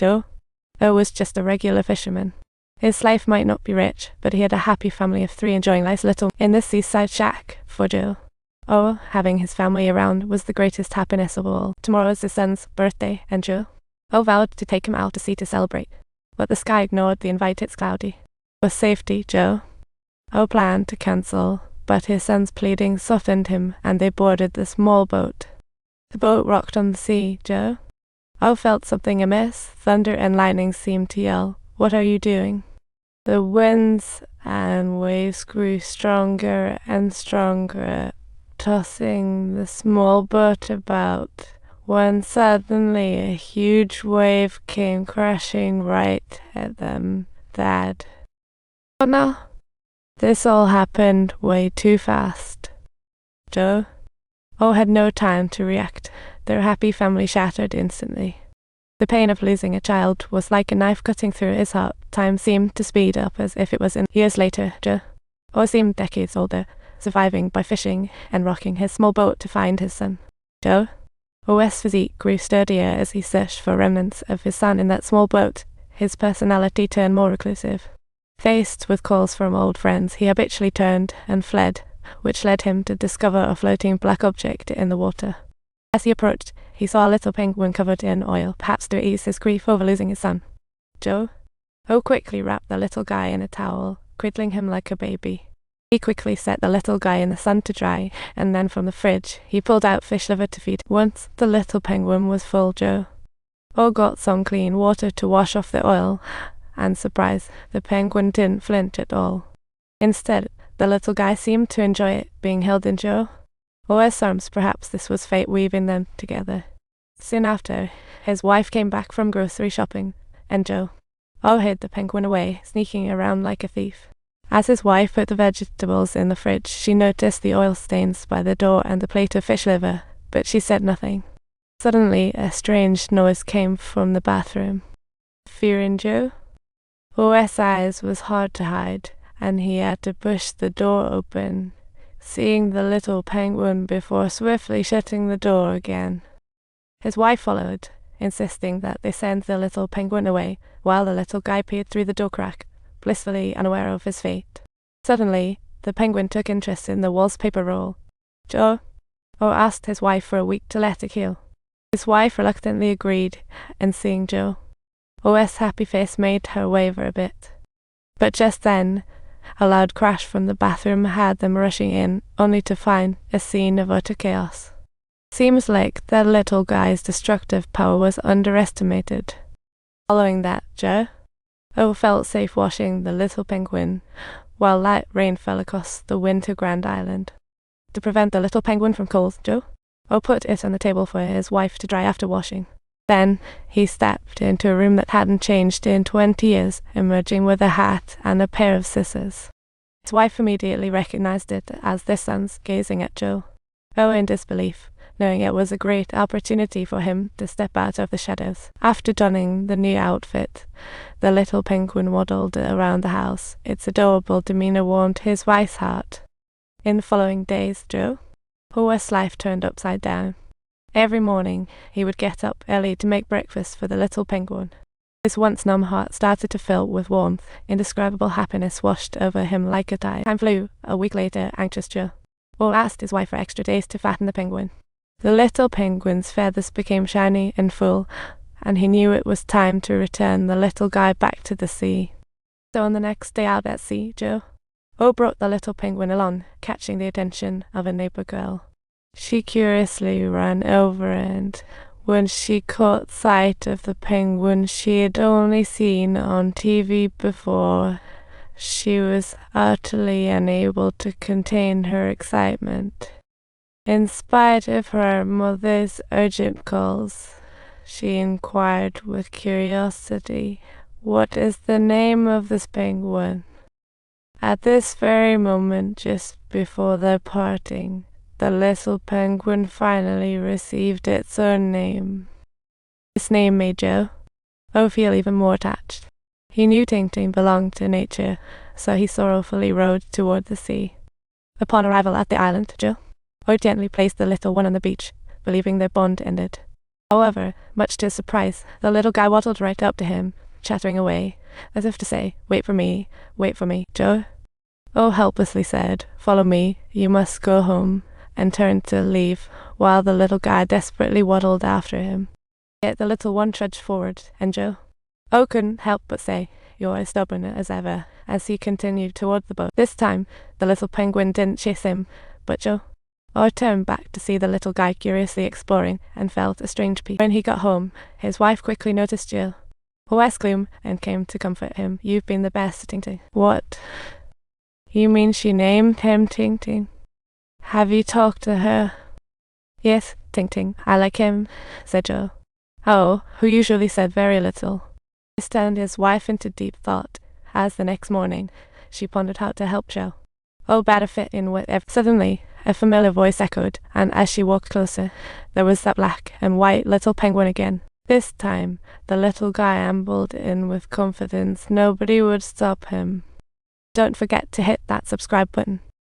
Joe was just a regular fisherman. His life might not be rich, but he had a happy family of 3 enjoying life's little in this seaside shack. For Joe, having his family around was the greatest happiness of all. Tomorrow is his son's birthday, and Joe vowed to take him out to sea to celebrate. But the sky ignored the invite. It's cloudy. For safety, Joe planned to cancel, but his son's pleading softened him, and they boarded the small boat. The boat rocked on the sea. Joe felt something amiss. Thunder and lightning seemed to yell, "What are you doing?" The winds and waves grew stronger and stronger, tossing the small boat about, when suddenly a huge wave came crashing right at them. Dad. Oh no! This all happened way too fast. Joe had no time to react. Their happy family shattered instantly. The pain of losing a child was like a knife cutting through his heart. Time seemed to speed up as if it was in years later. Joe seemed decades older, surviving by fishing and rocking his small boat to find his son. Joe's physique grew sturdier as he searched for remnants of his son in that small boat. His personality turned more reclusive. Faced with calls from old friends, he habitually turned and fled, which led him to discover a floating black object in the water. As he approached, he saw a little penguin covered in oil, perhaps to ease his grief over losing his son. Joe quickly wrapped the little guy in a towel, cradling him like a baby. He quickly set the little guy in the sun to dry, and then from the fridge, he pulled out fish liver to feed. Once the little penguin was full, Joe got some clean water to wash off the oil, and surprise, the penguin didn't flinch at all. Instead, the little guy seemed to enjoy it, being held in Joe's arms. Perhaps this was fate weaving them together. Soon after, his wife came back from grocery shopping, and Joe hid the penguin away, sneaking around like a thief. As his wife put the vegetables in the fridge, she noticed the oil stains by the door and the plate of fish liver, but she said nothing. Suddenly, a strange noise came from the bathroom. Fear in Joe's eyes was hard to hide, and he had to push the door open, seeing the little penguin before swiftly shutting the door again. His wife followed, insisting that they send the little penguin away, while the little guy peered through the door crack, blissfully unaware of his fate. Suddenly, the penguin took interest in the wallpaper roll. Joe asked his wife for a week to let it heal. His wife reluctantly agreed, and seeing Joe's happy face made her waver a bit. But just then, a loud crash from the bathroom had them rushing in, only to find a scene of utter chaos. Seems like that little guy's destructive power was underestimated. Following that, Joe felt safe washing the little penguin, while light rain fell across the winter Grand Island. To prevent the little penguin from cold, Joe put it on the table for his wife to dry after washing. Then he stepped into a room that hadn't changed in 20 years, emerging with a hat and a pair of scissors. His wife immediately recognized it as their son's, gazing at Joe in disbelief, knowing it was a great opportunity for him to step out of the shadows. After donning the new outfit, the little penguin waddled around the house. Its adorable demeanor warmed his wife's heart. In the following days, Joe's life turned upside down. Every morning, he would get up early to make breakfast for the little penguin. His once numb heart started to fill with warmth. Indescribable happiness washed over him like a tide. Time flew. A week later, anxious Joe asked his wife for extra days to fatten the penguin. The little penguin's feathers became shiny and full, and he knew it was time to return the little guy back to the sea. So on the next day out at sea, Joe brought the little penguin along, catching the attention of a neighbor girl. She curiously ran over, and when she caught sight of the penguin she had only seen on TV before, she was utterly unable to contain her excitement. In spite of her mother's urgent calls, she inquired with curiosity, "What is the name of this penguin?" At this very moment, just before their parting, the little penguin finally received its own name. This name made Joe feel even more attached. He knew Dingding belonged to nature, so he sorrowfully rowed toward the sea. Upon arrival at the island, Joe gently placed the little one on the beach, believing their bond ended. However, much to his surprise, the little guy waddled right up to him, chattering away, as if to say, wait for me, Joe. Oh, helplessly said, follow me, you must go home, and turned to leave, while the little guy desperately waddled after him. Yet the little one trudged forward, and Joe couldn't help but say, you're as stubborn as ever, as he continued toward the boat. This time, the little penguin didn't chase him, but Joe turned back to see the little guy curiously exploring, and felt a strange peace. When he got home, his wife quickly noticed Jill, asked gloom, and came to comfort him. You've been the best, Dingding. What? You mean she named him Dingding? Have you talked to her? Yes, Dingding, I like him, said Joe, who usually said very little. He turned his wife into deep thought, as the next morning she pondered how to help Joe. Better fit in whatever. Suddenly, a familiar voice echoed, and as she walked closer, there was that black and white little penguin again. This time, the little guy ambled in with confidence. Nobody would stop him. Don't forget to hit that subscribe button.